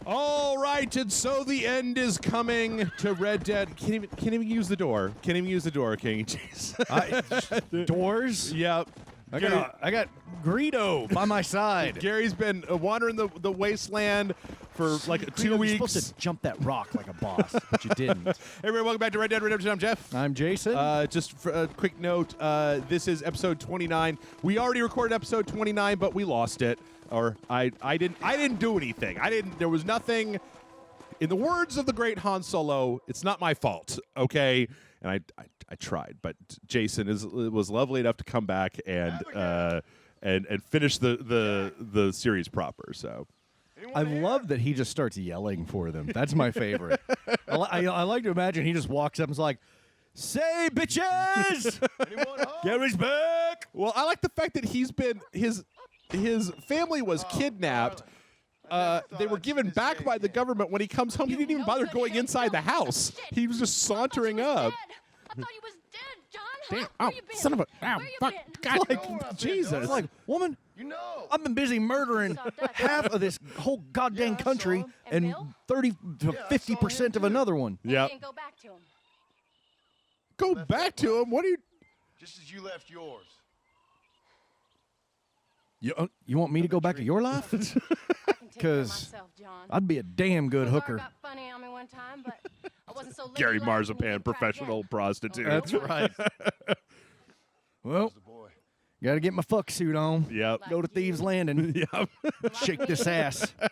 All right, and so the end is coming to Red Dead. Can't even use the door. Can't even use the door, King. Jeez. Doors? Yep. I got Greedo by my side. Gary's been wandering the wasteland for like 2 weeks. You're supposed to jump that rock like a boss, but you didn't. Hey, everybody, welcome back to Red Dead Redemption. I'm Jeff. I'm Jason. Just for a quick note, this is episode 29. We already recorded episode 29, but we lost it. Or I didn't do anything. There was nothing. In the words of the great Han Solo, it's not my fault, okay? And I tried, but Jason was lovely enough to come back and finish the series proper. So I love that he just starts yelling for them. That's my favorite. I like to imagine he just walks up and is like, "Say, bitches! Gary's back!" Well, I like the fact that he's been his family was kidnapped. They were given back by the government. When he comes home, he didn't even bother going inside the house. He was just sauntering up. I thought he was dead, John. Damn! Where Oh, you been? son of a! Where Oh, you fuck! been? God, Like, Jesus! It's like, woman, You know. I've been busy murdering half of this whole goddamn country And and Bill? 30 to 50% of another one. And Yep. you didn't go back to him. Go back to him. What are you? Just as you left yours. You want me to go back to your life? I can take care of 'Cause myself, John. I'd be a damn good Laura hooker. got funny on me one time, but I wasn't so Gary lady-like and you Marzipan, didn't try professional again. prostitute. That's right. Well, The boy. gotta get my fuck suit on. Yep. Go to Thieves Landing. Yep. Shake this ass. Well,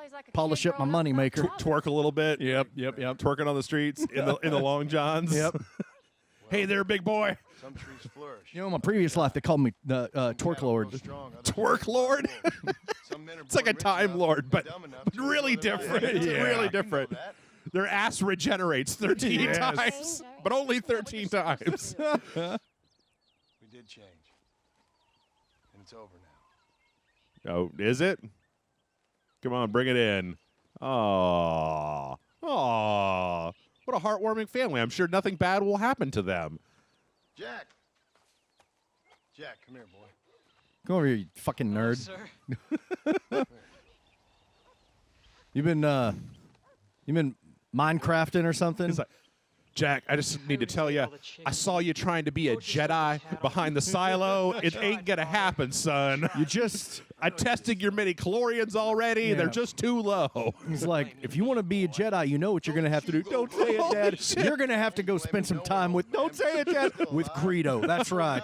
he's like a Polish kid up my growing money without maker. a father. Twerk a little bit. Yep. Twerking on the streets in the long johns. Yep. Hey there, big boy. Some trees flourish. You know, in my previous life, they called me the Twerk Lord. Twerk Lord. It's like a Time Lord, but really different. It's really different. Their ass regenerates 13 Yes. times, but only 13 times. We did change. And it's over now. Oh, is it? Come on, bring it in. Aww. Aww. What a heartwarming family. I'm sure nothing bad will happen to them. Jack. Jack, come here, boy. Come over here, you fucking nerd. Sir. You been Minecrafting or something? He's like, Jack, I just need to tell you, I saw you trying to be a Jedi behind the silo. It ain't gonna happen, son. You just... I tested your midi-chlorians already. Yeah. They're just too low. He's like, if you want to be a Jedi, you know what you're going to have to do. Don't say it, Holy Dad. shit. You're going to have to go spend some time with... Don't say it, Dad. With Greedo. That's right.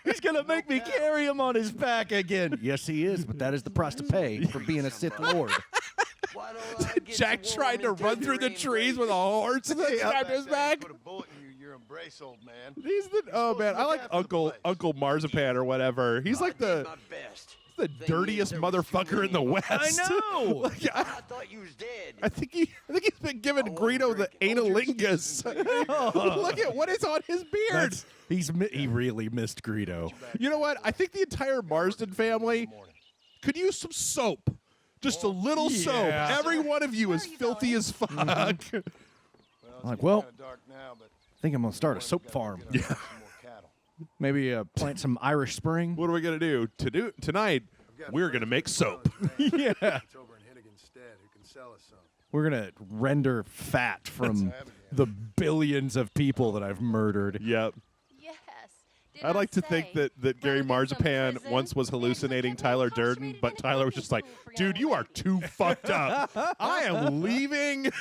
He's going to make me carry him on his back again. Yes, he is, but that is the price to pay for being a Sith Lord. Why don't I get Jack you tried to warm and run through the decorated trees with a horse and then strapped to his back. Put a bullet in your embrace, old man. He's the oh man, I like Uncle Marzipan or whatever. He's like My the best. dirtiest motherfucker in the West. I know. Like, I thought you was dead. I think he's been giving Greedo the analingus. Look at what is on his beard. He really missed Greedo. You know what? I think the entire Marsden family could use some soap. Just a little soap. Yeah. Every one of you is filthy as fuck. Well, it's Like, getting well- kinda dark now, but I think I'm going to start a soap farm. yeah. Some more cattle. Maybe plant some Irish Spring. What are we gonna do? Tonight, we're gonna make soap. Yeah. It's over in Hittiganstead who can sell us some. We're going to render fat from the billions of people that I've murdered. Yep. Yes. Did I'd I like to say? think that Gary Well, in some Marzipan prison, once was hallucinating Tyler Durden, but Tyler was just like, dude, you are too fucked up. I am leaving.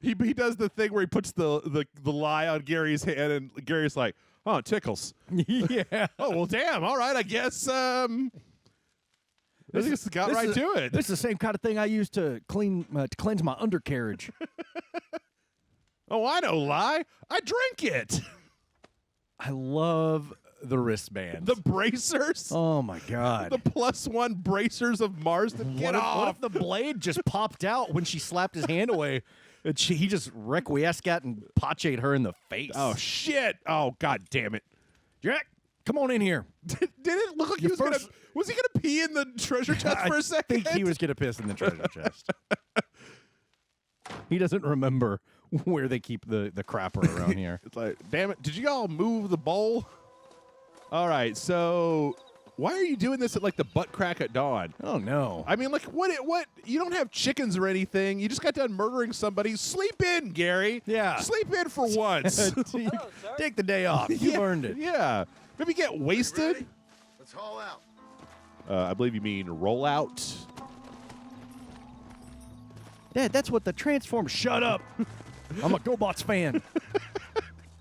He does the thing where he puts the lie on Gary's hand, and Gary's like, oh, it tickles. Yeah. Oh, well, damn. All right, I guess. I just got right to it. This is the same kind of thing I use to cleanse my undercarriage. Oh, I know, lie. I drink it. I love the wristbands. The bracers. Oh my god. The +1 bracers of Marsden. Get what off. if the blade just popped out when she slapped his hand away? And he just requiescat and pache'd her in the face. Oh, shit. Oh, god damn it. Jack, come on in here. Did it look like he was first- gonna? Was he gonna pee in the treasure chest for a second? I think he was going to piss in the treasure chest. He doesn't remember where they keep the crapper around here. It's like, damn it! Did you all move the bowl? All right, so Why are you doing this at like the butt crack at dawn? Oh no. I mean, like, what? You don't have chickens or anything. You just got done murdering somebody. Sleep in, Gary. Yeah. Sleep in for once. Take the day off. You've Yeah, earned it. Yeah. Maybe get Ready? wasted. Let's haul out. I believe you mean roll out. Dad, that's what the Transformers. Shut up. I'm a GoBots fan.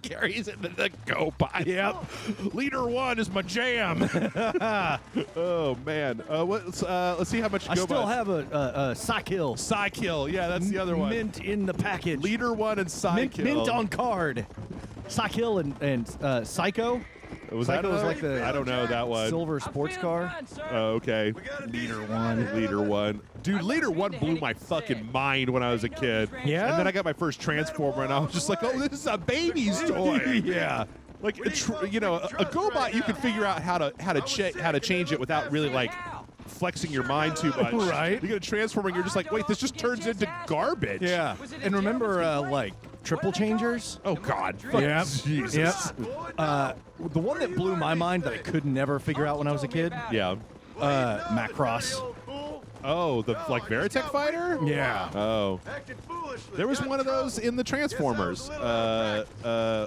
Gary's into the GoBot. Yep. Leader 1 is my jam. Oh man. Let's see how much I GoBots. still have a Psykill. Psykill. Yeah, that's the other one. Mint in the package. Leader 1 and Psykill. Mint on card. Psykill and Psycho. Was Psycho that was another- like the I don't know that one. silver sports car. Oh, okay. We got a Leader decent 1. guy. Leader 1. Dude, Leader 1 blew my fucking mind when I was a kid. Yeah? And then I got my first Transformer, and I was just like, oh, this is a baby's toy. Yeah. Like, a GoBot, you could figure out how to change it without really, like, flexing your mind too much. Right. You get a Transformer, and you're just like, wait, this just turns into garbage. Yeah. And remember, like, triple changers? Oh, God. Yeah. Jesus. Yep. The one that blew my mind that I could never figure out when I was a kid, Yeah. Macross. Oh, the, like, Veritech fighter? Yeah. Oh. Acting foolishly. There was Got one of those in the Transformers. What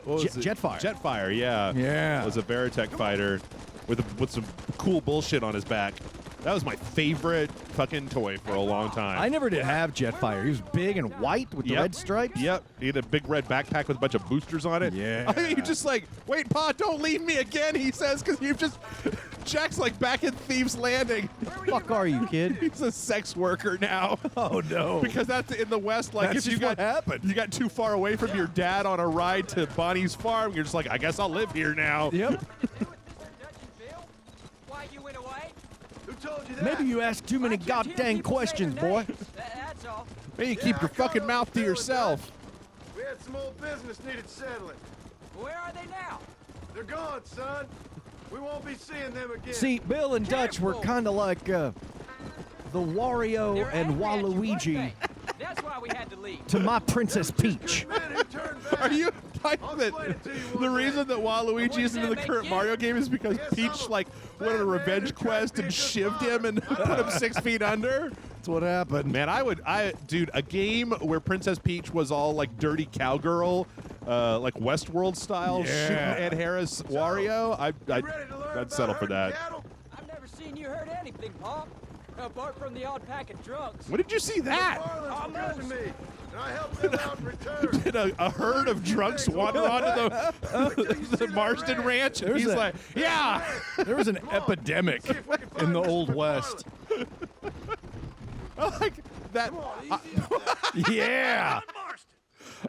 was it? Jetfire. Jetfire, yeah. Yeah. It was a Veritech fighter with some cool bullshit on his back. That was my favorite fucking toy for a long time. I never did have Jetfire. He was big and white with the Yep. red stripes. Yep. He had a big red backpack with a bunch of boosters on it. Yeah. I think you just like, wait, Pa, don't leave me again, he says, because you've just. Jack's like back in Thieves Landing. Fuck are you, kid? He's a sex worker now. Oh no. Because that's in the West, like That's if you just got what happened. you got too far away from your dad on a ride to Bonnie's farm, you're just like, I guess I'll live here now. Yep. Why you went away? Who told you that? Maybe you ask too many goddamn questions, boy. That's all. Maybe you keep your fucking mouth to yourself. We had some old business needed settling. Where are they now? They're gone, son. We won't be seeing them again. See, Bill and Dutch were kind of like the Wario They're and angry at you, weren't Waluigi they? That's why we had to leave. to my Princess Peach. Men who turned back. Are you like I'll that? explain it to you one The day. reason that Waluigi isn't in the that current make you? Mario game is because Yes, Peach I'm a like went on a bad man revenge who tried to quest be and a good shivved him and father. put him 6 feet under. That's what happened. Man, dude, a game where Princess Peach was all like dirty cowgirl, like Westworld style, Yeah. shooting Ed Harris Wario. You ready to learn I'd about settle for herding that. cattle? I've never seen you hurt anything, Pop. Apart from the odd pack of drunks. When did you see that? Marlins were good to me, and I helped them out in return. Did a herd of drunks wander onto the Marston Ranch? And There's he's a- like, yeah. There was an epidemic See if we can find in the Mr. Old McFarland. West. I like that. Come on, easy up there. Yeah.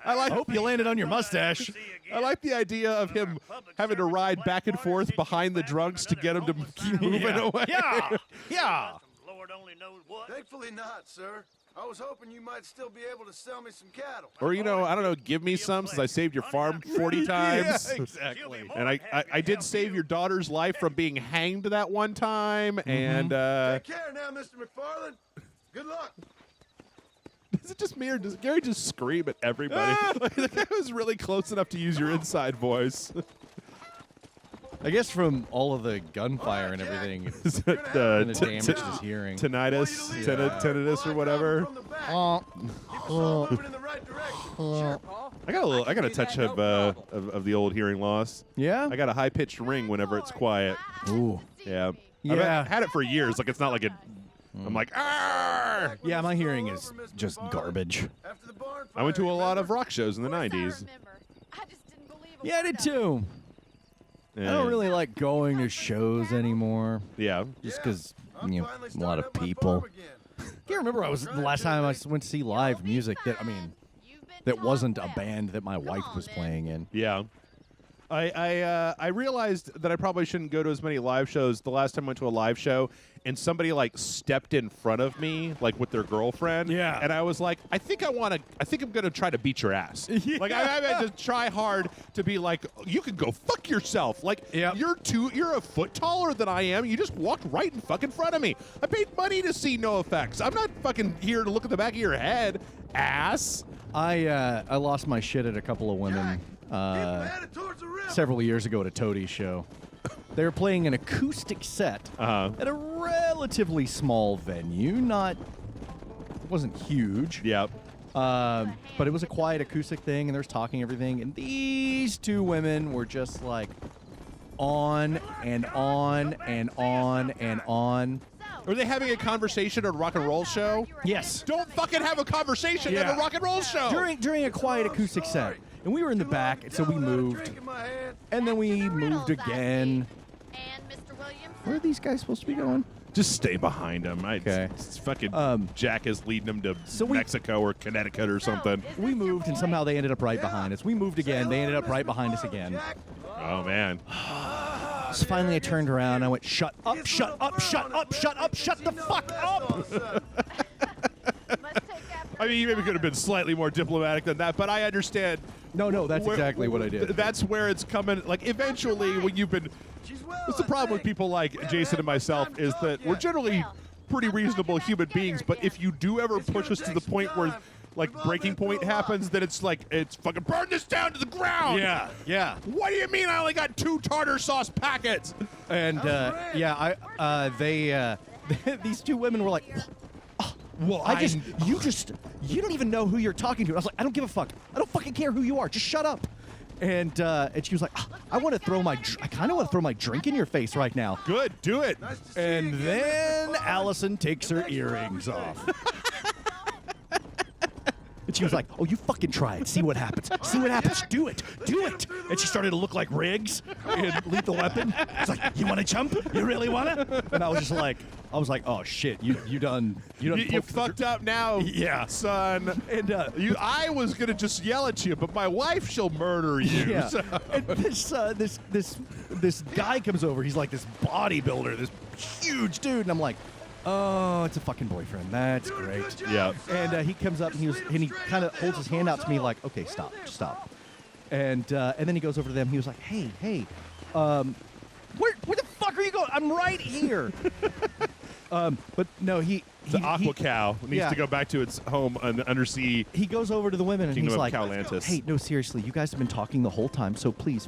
I like. I hope you landed on your mustache. I like the idea of him having to ride back and forth behind the drunks to get him to keep moving away. Yeah. Yeah. Lord only knows what. Thankfully not, sir. I was hoping you might still be able to sell me some cattle. Or, I don't know, give me some since I saved your farm 40 times. exactly. And I did save your daughter's life from being hanged that one time. And Take care now, Mr. McFarland. Good luck. is it just me or does Gary just scream at everybody? Like, the guy was really close enough to use your inside voice. I guess from all of the gunfire and everything, Is it and the damage to his hearing. tinnitus, tinnitus or whatever? From the back. Oh. Keep us all moving in the right direction. Sure, Paul. I got a do touch that, no problem. of the old hearing loss. Yeah? I got a high pitched ring whenever it's quiet. Ooh. Yeah. Yeah. I've had it for years. Like it's not like it. I'm like, "Arr!" Yeah, my hearing is just garbage. After the barn I went to fire, a lot of remember? rock shows in the Of course I 90s. remember. I just didn't believe it Yeah, I was did done. too. I don't really like going to shows anymore, Yeah. just because I'm you know finally a lot starting of up my people. farm again. Can't remember. I was the last time I went to see live music that You've been that taught wasn't a well. band that my wife on, was then. playing in. Yeah. I realized that I probably shouldn't go to as many live shows. The last time I went to a live show and somebody like stepped in front of me like with their girlfriend. Yeah. And I was like, I think I'm gonna try to beat your ass. Like I had to try hard to be like, you can go fuck yourself. Like Yep. you're a foot taller than I am. You just walked right in fucking front of me. I paid money to see no effects. I'm not fucking here to look at the back of your head, ass. I lost my shit at a couple of women Keep headed towards the river. several years ago at a Toadies show. They were playing an acoustic set at a relatively small venue. It wasn't huge. Yep. But it was a quiet acoustic thing, and there was talking everything. And these two women were just like on and on and on and on. Were they having a conversation at a rock and roll show? Yes. Don't fucking have a conversation at a rock and roll show. During a quiet acoustic set. And we were in the back, and so we moved. And then we moved again. And Mr. Williams. Where are these guys supposed to be going? Just stay behind him. Okay. It's fucking Jack is leading him to we- Mexico or Connecticut or something. We moved, and somehow they ended up right behind us. We moved again. They ended up right behind us again. Oh, man. So finally, I turned around. And I went, shut up, shut up, shut up, shut up, shut the fuck up. Let's take after I mean, you maybe could have been slightly more diplomatic than that, but I understand. No, that's where- exactly what I did. That's where it's coming. Like, eventually, when you've been... What's the problem with people like Jason and myself is that we're generally pretty reasonable human beings, but if you do ever push us to the point where, like, breaking point happens, then it's like, it's fucking burn this down to the ground. Yeah. What do you mean I only got 2 tartar sauce packets? And these two women were like, Well, you don't even know who you're talking to. I was like, I don't give a fuck. I don't fucking care who you are. Just shut up. And she was like, I kind of want to throw my drink in your face right now. Good, do it. And then Allison takes her earrings off. And she was like, oh, you fucking try it. See what happens. See what happens. Do it. Do it. And she started to look like Riggs in Lethal Weapon. It's like, you want to jump? You really want to? And I was just like, oh, shit. You fucked up now, Yeah. son. And I was gonna just yell at you, but my wife, she'll murder you. yeah. So- And this guy comes over. He's like this bodybuilder, this huge dude. And I'm like, oh, it's a fucking boyfriend. That's great. Yeah. And he comes up and he kind of holds his hand out to me like, okay, stop. And then he goes over to them. He was like, hey, where the fuck are you going? I'm right here. But no, The Aqua Cow needs yeah. to go back to its home on undersea. He goes over to the women and Kingdom he's of like, Cowlantis. hey, no, seriously, you guys have been talking the whole time, so please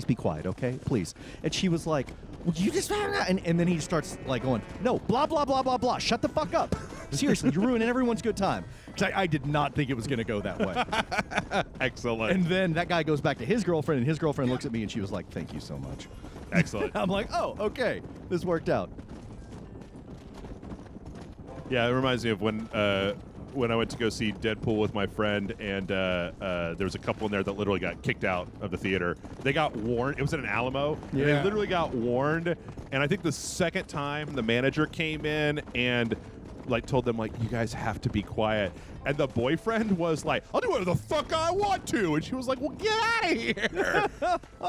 be quiet, okay? Please. And she was like, well, you just... And then he starts like going, no, blah, blah, blah, blah, blah. Shut the fuck up. Seriously, you're ruining everyone's good time. Because I did not think it was going to go that way. Excellent. And then that guy goes back to his girlfriend, and his girlfriend looks at me, and she was like, thank you so much. Excellent. I'm like, oh, okay. This worked out. Yeah, it reminds me of when I went to go see Deadpool with my friend, and there was a couple in there that literally got kicked out of the theater. They got warned. It was at an Alamo. And they Yeah. literally got warned. And I think the second time the manager came in and like told them like, you guys have to be quiet. And the boyfriend was like, I'll do whatever the fuck I want to. And she was like, well, get out of here.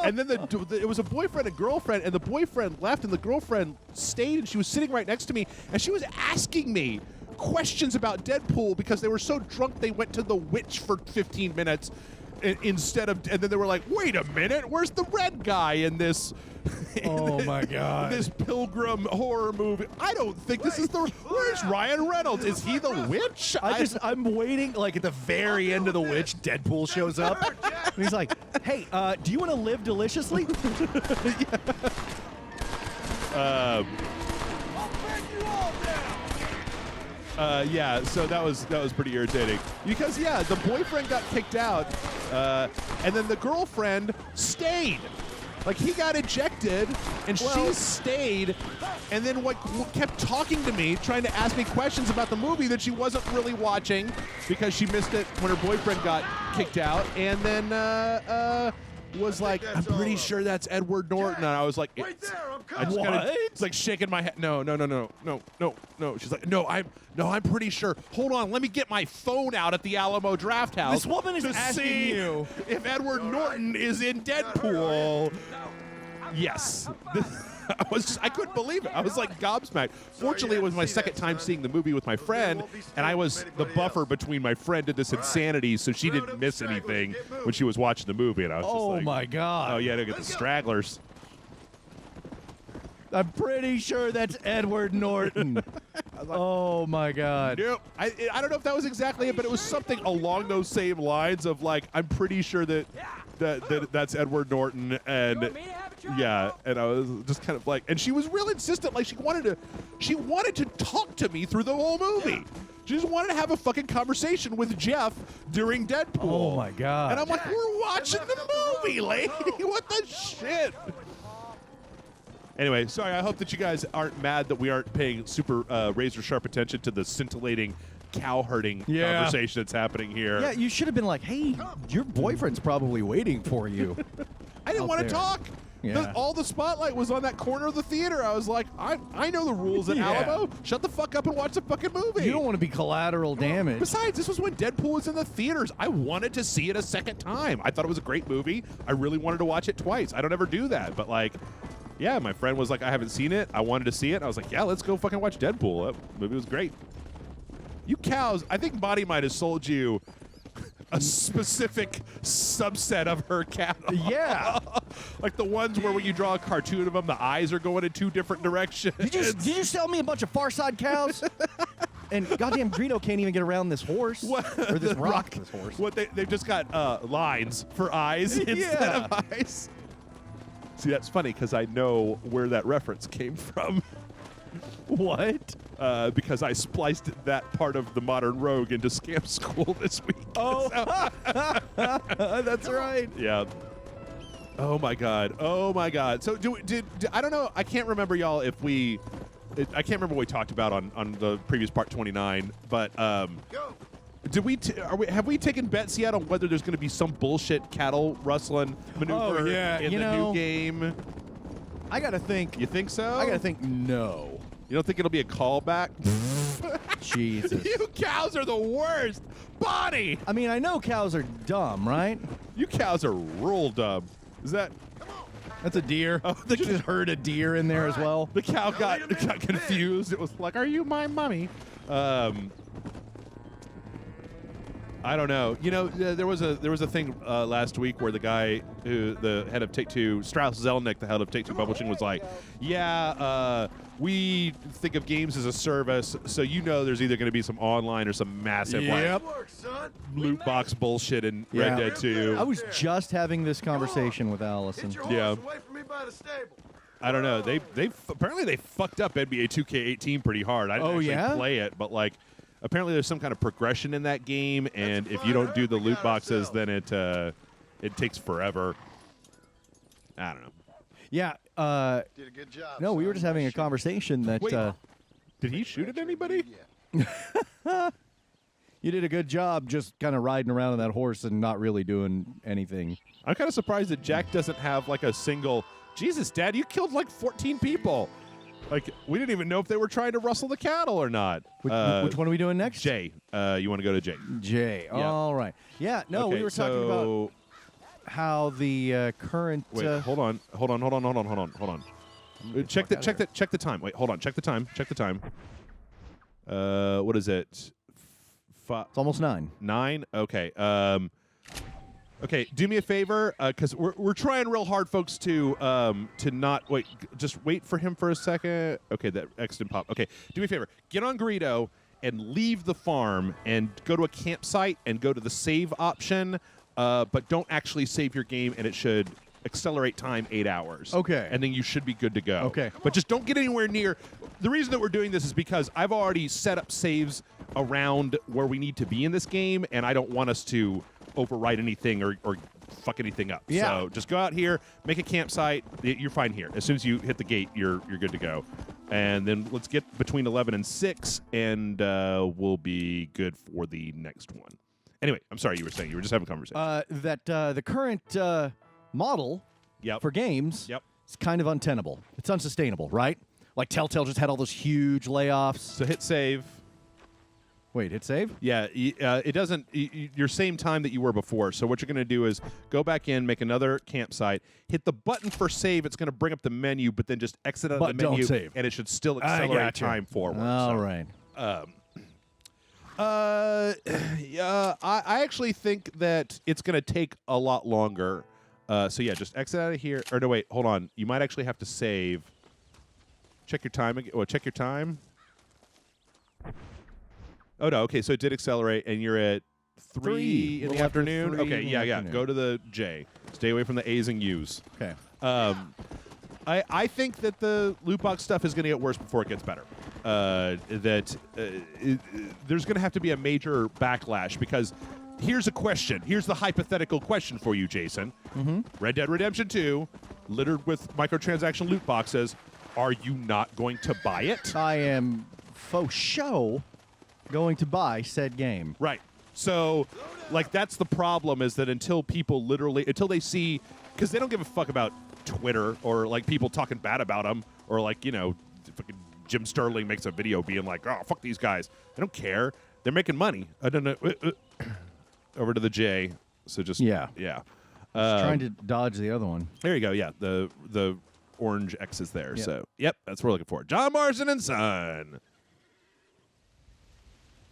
And then it was a boyfriend and girlfriend, and the boyfriend left, and the girlfriend stayed, and she was sitting right next to me, and she was asking me questions about Deadpool because they were so drunk they went to the witch for 15 minutes instead of, and then they were like, wait a minute, where's the red guy in this? Oh, my God. This pilgrim horror movie. I don't think this is the. Where's Ryan Reynolds? Is he the witch? I'm waiting, like, at the very end of the witch, Deadpool shows up. And he's like, hey, do you want to live deliciously? Yeah, so that was pretty irritating because the boyfriend got kicked out, and then the girlfriend stayed. Like he got ejected, and she stayed, and then kept talking to me, trying to ask me questions about the movie that she wasn't really watching because she missed it when her boyfriend got kicked out, and then was like, I'm pretty sure that's Edward Norton, and I was like, I just gotta, it's like shaking my head. No. She's like, no, I'm pretty sure. Hold on, let me get my phone out at the Alamo Draft House. This woman is to asking see you if Edward Norton is in Deadpool. Yes. I couldn't believe it. I was like gobsmacked. Fortunately, it was my second time seeing the movie with my friend, and I was the buffer between my friend and this insanity, so she didn't miss anything when she was watching the movie. And I was just like, my God. oh yeah, to get the stragglers. I'm pretty sure that's Edward Norton. Oh, my God. Nope. I don't know if that was exactly it, but it was something along those same lines of like, I'm pretty sure that's Edward Norton, and You want me to have Yeah, and I was just kind of like, and she was real insistent, like she wanted to talk to me through the whole movie. She just wanted to have a fucking conversation with Jeff during Deadpool. Oh my god! And I'm like, we're watching the movie, lady. What the shit? Anyway, sorry. I hope that you guys aren't mad that we aren't paying super razor sharp attention to the scintillating cow herding conversation that's happening here. Yeah, you should have been like, hey, your boyfriend's probably waiting for you. I didn't want to talk. Yeah. All the spotlight was on that corner of the theater. I was like, I know the rules at Yeah. Alamo. Shut the fuck up and watch the fucking movie. You don't want to be collateral damage. Besides, this was when Deadpool was in the theaters. I wanted to see it a second time. I thought it was a great movie. I really wanted to watch it twice. I don't ever do that, but like, yeah, my friend was like, I haven't seen it. I wanted to see it. I was like, yeah, let's go fucking watch Deadpool. That movie was great. You cows, I think Bonnie might have sold you a specific subset of her cattle. Yeah. Like the ones where when you draw a cartoon of them, the eyes are going in two different directions. Did you sell me a bunch of Far Side cows? And goddamn Greedo can't even get around this horse. What? Or this The rock. This horse. What they've just got lines for eyes instead of eyes. See, that's funny because I know where that reference came from. What? Because I spliced that part of the Modern Rogue into Scam School this week. Oh, that's right. Yeah. Oh my god. Oh my god. So did I don't know. I can't remember, y'all. I can't remember what we talked about on the previous part 29. But Go. have we taken bets yet on whether there's going to be some bullshit cattle rustling maneuver in the new game? I gotta think. You think so? I gotta think. No. You don't think it'll be a callback? Jesus. You cows are the worst. Bonnie! I mean, I know cows are dumb, right? You cows are real dumb. Is that... That's a deer. Oh, They just heard a deer in there as well. The cow got confused. It was like, are you my mommy? I don't know. You know, there was a thing last week where the guy the head of Take-Two, Strauss Zelnick, the head of Take-Two Publishing, was like, yeah, we think of games as a service, so you know there's either going to be some online or some massive Yep. Work, son. loot box bullshit in Yeah. Red Dead 2. I was just having this conversation with Allison. Get your Yeah. horse away from me by the stable. I don't know. They apparently they fucked up NBA 2K18 pretty hard. I didn't Oh, actually yeah? play it, but like apparently there's some kind of progression in that game, and if you don't do the loot boxes, then it takes forever. I don't know. Yeah. Did a good job. No, we were son. just having a Shit. conversation that Wait. Did he shoot at anybody? Yeah. you did a good job just kind of riding around on that horse and not really doing anything. I'm kind of surprised that Jack doesn't have like a single. Jesus, Dad, you killed like 14 people. Like we didn't even know if they were trying to rustle the cattle or not. Which one are we doing next? Jay, you want to go to Jay? Jay. Yeah. All right. Yeah. No, Okay, we were talking about so- how the current. Wait, hold on. Check the time. Wait, hold on. Check the time. What is it? It's almost 9. 9? Okay. Okay, do me a favor, because we're trying real hard, folks, to not wait. Just wait for him for a second. Okay, that X didn't pop. Okay, do me a favor. Get on Greedo and leave the farm and go to a campsite and go to the save option, but don't actually save your game, and it should accelerate time 8 hours. Okay. And then you should be good to go. Okay. But just don't get anywhere near. The reason that we're doing this is because I've already set up saves around where we need to be in this game, and I don't want us to overwrite anything or fuck anything up. Yeah. So just go out here, make a campsite. You're fine here. As soon as you hit the gate, you're good to go. And then let's get between 11 and 6, and we'll be good for the next one. Anyway, I'm sorry, you were saying you were just having a conversation. That the current model Yep. for games Yep. is kind of untenable. It's unsustainable, right? Like Telltale just had all those huge layoffs. So hit save. Wait, hit save? Yeah, it doesn't. Your same time that you were before. So what you're going to do is go back in, make another campsite, hit the button for save. It's going to bring up the menu, but then just exit out But of the menu, don't save. and it should still I accelerate gotcha. time forward. All So, right. Yeah, I actually think that it's going to take a lot longer. So yeah, just exit out of here. Or no, wait, hold on. You might actually have to save. Check your time again. Well, check your time. Oh no. Okay, so it did accelerate, and you're at 3 in the Little after afternoon. 3 Okay, in the yeah. afternoon. Go to the J. Stay away from the A's and U's. Okay. I think that the loot box stuff is going to get worse before it gets better. There's going to have to be a major backlash because here's a question. Here's the hypothetical question for you, Jason. Red Dead Redemption 2, littered with microtransaction loot boxes. Are you not going to buy it? I am faux show going to buy said game. Right. So, like, that's the problem is that until they see, because they don't give a fuck about Twitter or, like, people talking bad about them or, like, you know, fucking Jim Sterling makes a video being like, oh, fuck these guys. They don't care. They're making money. I don't know. Over to the J. So just, yeah. Trying to dodge the other one. There you go. Yeah. The orange X is there. Yep. So, yep, that's what we're looking for. John Marsden and Son.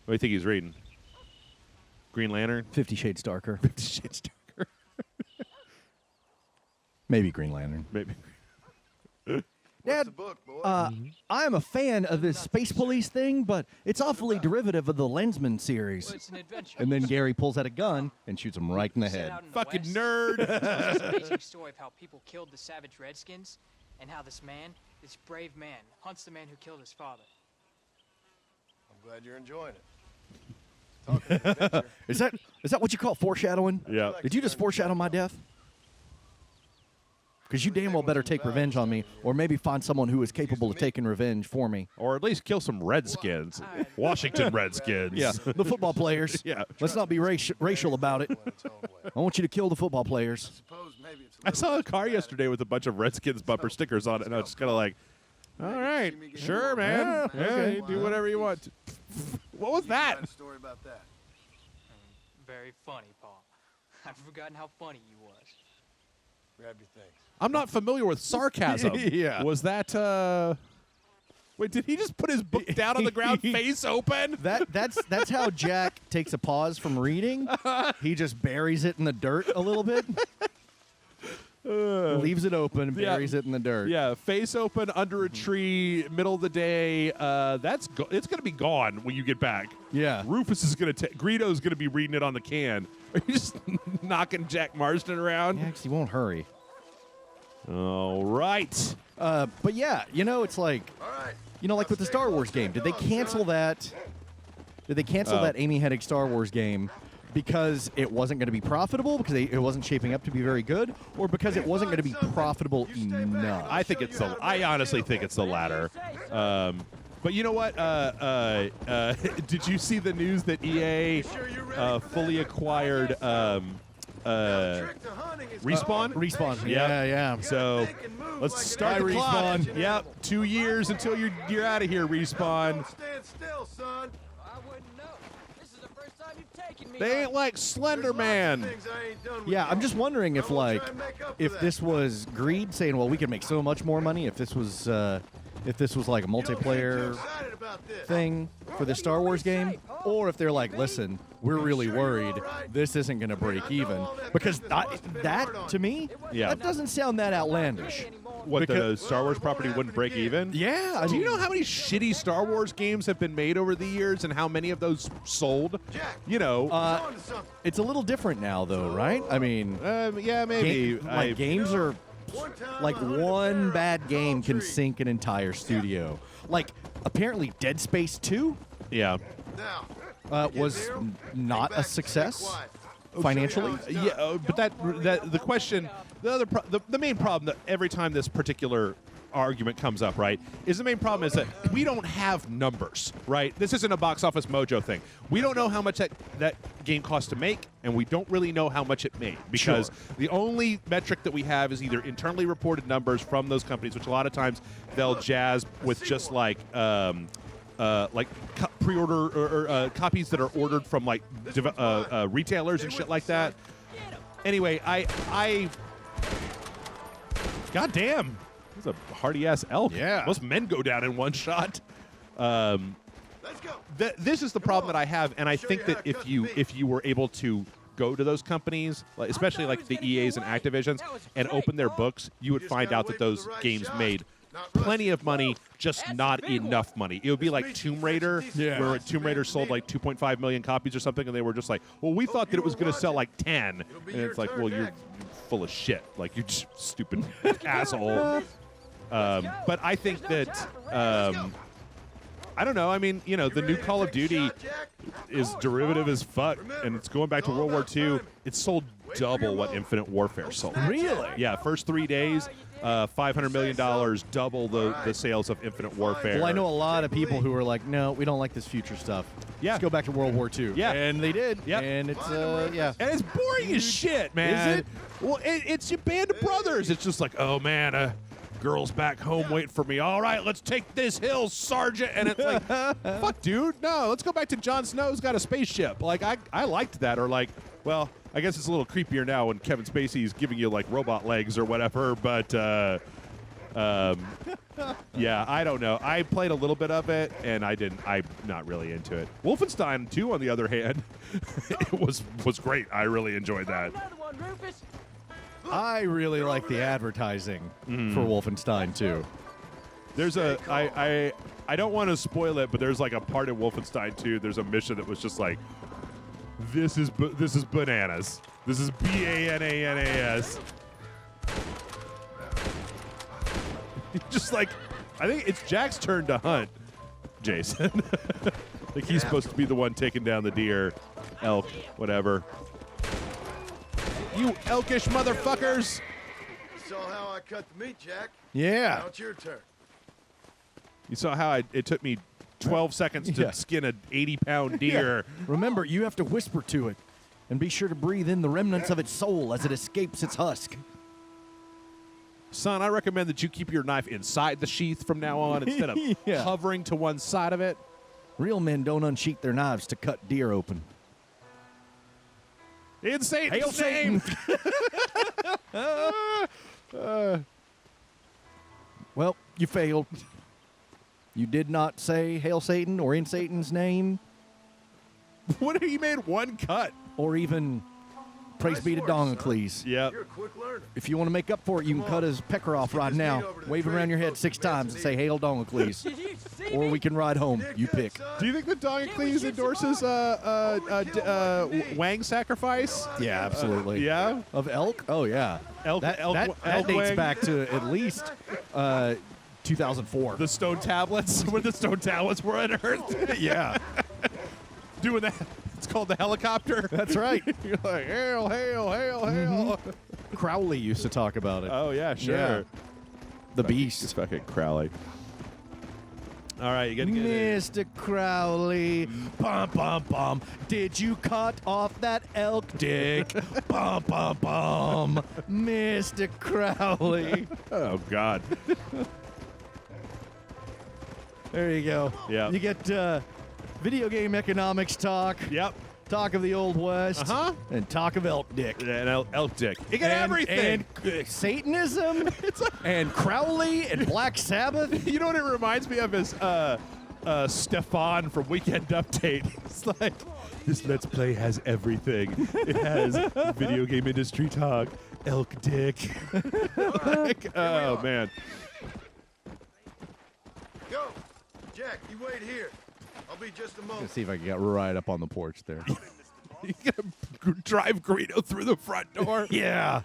What do you think he's reading? Green Lantern? 50 Shades Darker. 50 Shades Darker. Maybe Green Lantern. Maybe. Dad, the book, boy? I am a fan of this Space Police thing, but it's awfully derivative of the Lensman series. Well, it's an adventure. And then Gary pulls out a gun and shoots him right in the Set head. out in the Fucking West. nerd. It's an amazing story of how people killed the savage Redskins and how this brave man, hunts the man who killed his father. I'm glad you're enjoying it. Talking of adventure, Is that what you call foreshadowing? Yeah. Did you just foreshadow my death? Because you damn well better take revenge on me, or maybe find someone who is capable of taking revenge for me. Or at least kill some Redskins. Washington Redskins. Yeah, the football players. Yeah. Let's not be racial about it. in its own way. I want you to kill the football players. Suppose maybe it's I saw a car yesterday with a bunch of Redskins bumper stickers on it, and I was just kind of like, all right, sure, man. Yeah, Yeah, okay. you do whatever you want. What was that? Got a story about that. Very funny, Paul. I've forgotten how funny you was. Grab your things. I'm not familiar with sarcasm. Yeah. Was that, wait, did he just put his book down on the ground, face open? That's how Jack takes a pause from reading. He just buries it in the dirt a little bit. Leaves it open, and Yeah. buries it in the dirt. Yeah, face open under a tree, middle of the day. It's going to be gone when you get back. Yeah. Rufus is going to Greedo's going to be reading it on the can. Are you just knocking Jack Marsden around? Yeah, 'cause he won't hurry. All right. But yeah, it's like, All right. like with the Star Wars game. Did they cancel that? Did they cancel that Amy Hennig Star Wars game because it wasn't going to be profitable, because it wasn't shaping up to be very good, or because it wasn't going to be profitable enough? I think I honestly think it's the latter. But you know what? Did you see the news that EA fully acquired Respawn? Respawn. Yeah. Yeah. So let's start the Bye, clock. Respawn. Yep, 2 years until you're out of here, Respawn. Don't stand still, son. I wouldn't know. This is the first time you've taken me. They ain't like Slender Man. Yeah, I'm just wondering if, like, if this was greed saying, well, we can make so much more money if this was like a multiplayer thing for the Star Wars game, or if they're like, listen, we're really worried this isn't going to break even, because that to me, Yeah. that doesn't sound that outlandish. What, the Star Wars property wouldn't break even? Yeah, I Do you mean, know how many shitty Star Wars games have been made over the years and how many of those sold? You know, it's a little different now, though, right? I mean, yeah, maybe. games are like one bad game can sink an entire studio. Like apparently, Dead Space 2 Yeah. was not a success financially. Yeah, but the question, the main problem that every time this particular argument comes up, right, is the main problem is that we don't have numbers, right? This isn't a box office mojo thing. We don't know how much that game cost to make, and we don't really know how much it made, because the only metric that we have is either internally reported numbers from those companies, which a lot of times they'll jazz with just like pre-order or copies that are ordered from like retailers and shit like that. Anyway, I God damn, this is a hardy ass elk. Yeah. Most men go down in one shot. Let's go. This is the problem that I have, and I think that if you were able to go to those companies, like, especially like the EAs and Activisions, and open their books, you would find out that those games made plenty of money, just not enough money. It would be like Tomb Raider, where Tomb Raider sold like 2.5 million copies or something, and they were just like, well, we thought that it was going to sell like 10. And it's like, well, you're full of shit. Like, you're just stupid asshole. But I think that, I don't know. I mean, you know, the new Call of Duty is derivative as fuck, and it's going back to World War II. It sold double what Infinite Warfare sold. Really? Yeah, first 3 days, $500 million, double the sales of Infinite Warfare. Well, I know a lot of people who are like, no, we don't like this future stuff. Yeah. Let's go back to World War II. Yeah. And they did. Yep. And it's, yeah. And it's boring as shit, man. Is it? Well, it's your band of brothers. It's just like, oh, man, girl's back home waiting for me. All right, let's take this hill, Sergeant. And it's like, fuck, dude. No, let's go back to Jon Snow's got a spaceship. Like, I liked that. Or like, well, I guess it's a little creepier now when Kevin Spacey's giving you like robot legs or whatever. But yeah, I don't know. I played a little bit of it, and I'm not really into it. Wolfenstein 2, on the other hand, it was great. I really enjoyed that. I really like the advertising for Wolfenstein 2. There's I don't want to spoil it, but there's like a part in Wolfenstein 2. There's a mission that was just like, this is bananas. This is BANANAS. Just like, I think it's Jack's turn to hunt, Jason. Like he's supposed to be the one taking down the deer, elk, whatever. You elkish motherfuckers! You saw how I cut the meat, Jack. Yeah. Now it's your turn. You saw how it took me 12 seconds to skin an 80-pound deer. Remember, you have to whisper to it and be sure to breathe in the remnants of its soul as it escapes its husk. Son, I recommend that you keep your knife inside the sheath from now on instead of hovering to one side of it. Real men don't unsheath their knives to cut deer open. In Satan's Hail Satan! Well, you failed. You did not say Hail Satan or in Satan's name What if he made one cut? or even Praise be to Dongacles. Yep. You're a quick learner. If you want to make up for it, you can cut his pecker off right now. Wave around your head 6 times and say Hail Dongacles. Or we can ride home. You pick. Do you think that Dongacles endorses Wang sacrifice? Yeah, absolutely. Yeah? Of elk? Oh, yeah. Elk, That elk dates Wang? back to at least 2004. The stone tablets, when the stone tablets were unearthed. Yeah. Doing that. It's called the helicopter. That's right. You're like, hail, hail, hail, hail. Crowley used to talk about it. Oh, yeah, sure. Yeah. The It's Beast. fucking Crowley. All right, you got to get it. Mr. Crowley, bum bum bum. Did you cut off that elk dick? Bum bum bum. Mr. Crowley. Oh, God. There you go. Yeah. You get video game economics talk. Yep. Talk of the Old West. Uh-huh. And talk of elk dick. And elk dick. You get everything. And Satanism. And Crowley and Black Sabbath. You know what it reminds me of is Stefan from Weekend Update. It's like, this Let's Play has everything. It has video game industry talk, elk dick. Like, oh, man. Go. Jack, you wait here. I'll be just a moment. Let's see if I can get right up on the porch there. You gotta drive Greedo through the front door. Yeah.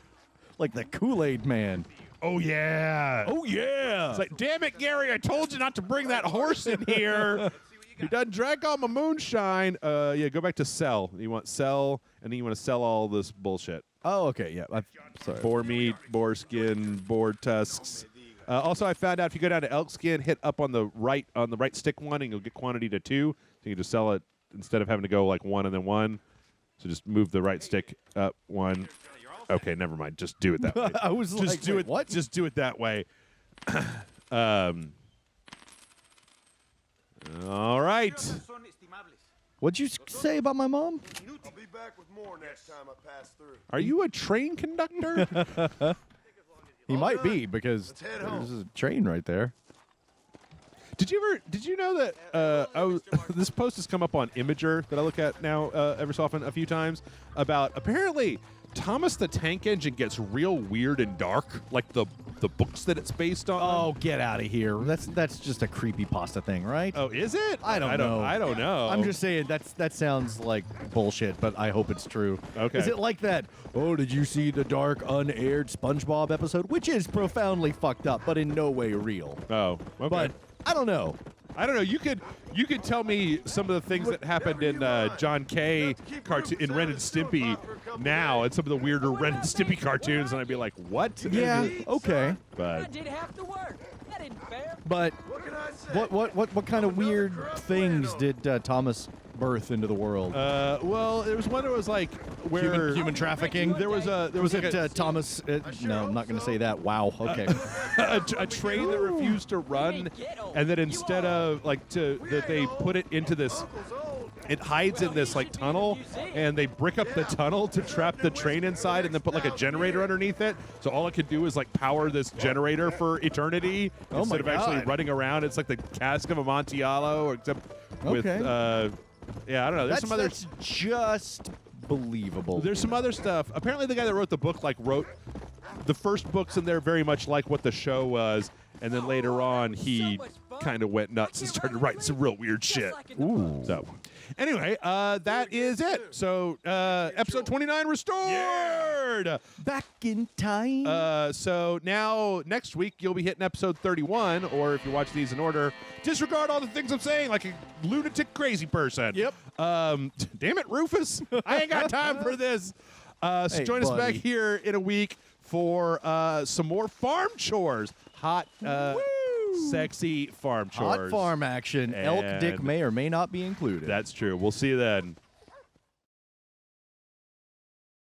Like the Kool-Aid man. Oh, yeah. Oh, yeah. It's like, damn it, Gary, I told you not to bring that horse in here. He done drank all my moonshine. Yeah, go back to sell. You want sell, and then you want to sell all this bullshit. Oh, okay. Yeah. Sorry. Boar meat, boar skin, boar tusks. Also, I found out if you go down to elk skin, hit up on the right stick one, and you'll get quantity to 2. So you can just sell it instead of having to go like 1 and then 1. So just move the right stick up 1. Okay, never mind. Just do it that way. I was just like, do wait, it. what? Just do it that way. All right. What'd you say about my mom? I'll be back with more next time I pass through. Are you a train conductor? He might be because Let's head home. there's a train right there. Did you know that this post has come up on Imager that I look at now every so often a few times about apparently Thomas the Tank Engine gets real weird and dark, like the books that it's based on. Oh, get out of here. That's just a creepypasta thing, right? Oh, is it? I don't know. I don't know. I'm just saying that sounds like bullshit, but I hope it's true. Okay. Is it like that? Oh, did you see the dark unaired SpongeBob episode, which is profoundly fucked up, but in no way real. Oh, okay. But I don't know. I don't know. You could tell me some of the things that happened in John Kay cartoon in Ren and Stimpy now, and some of the weirder Ren and Stimpy cartoons, and I'd be like, what? Yeah. Okay. But did have to work. That isn't fair. But What can I say? what kind of weird things did Thomas birth into the world? well, there was one that was like where Human trafficking. there was Was like it Thomas? No, I'm not going to say that. Wow. Okay. a train that refused to run, and then instead of that they put it into this. It hides in this like tunnel, and they brick up the tunnel to trap the train inside, and then put like a generator underneath it. So all it could do is like power this generator for eternity Oh instead my of actually God. running around. It's like the cask of Amontillado, except with Okay. yeah, I don't know. There's some other. That's just believable. There's some other stuff. Apparently, the guy that wrote the book wrote the first books in there very much like what the show was, and then later on he kind of went nuts and started writing some real weird shit. Ooh. So, anyway, that is it. So, episode 29 restored. Back in time. So now next week you'll be hitting episode 31, or if you watch these in order, disregard all the things I'm saying like a lunatic crazy person. Yep. Damn it, Rufus! I ain't got time for this. So Hey, join us back buddy. here in a week for some more farm chores. Hot, sexy farm chores. Hot farm action. Elk dick And- may or may not be included. That's true. We'll see you then.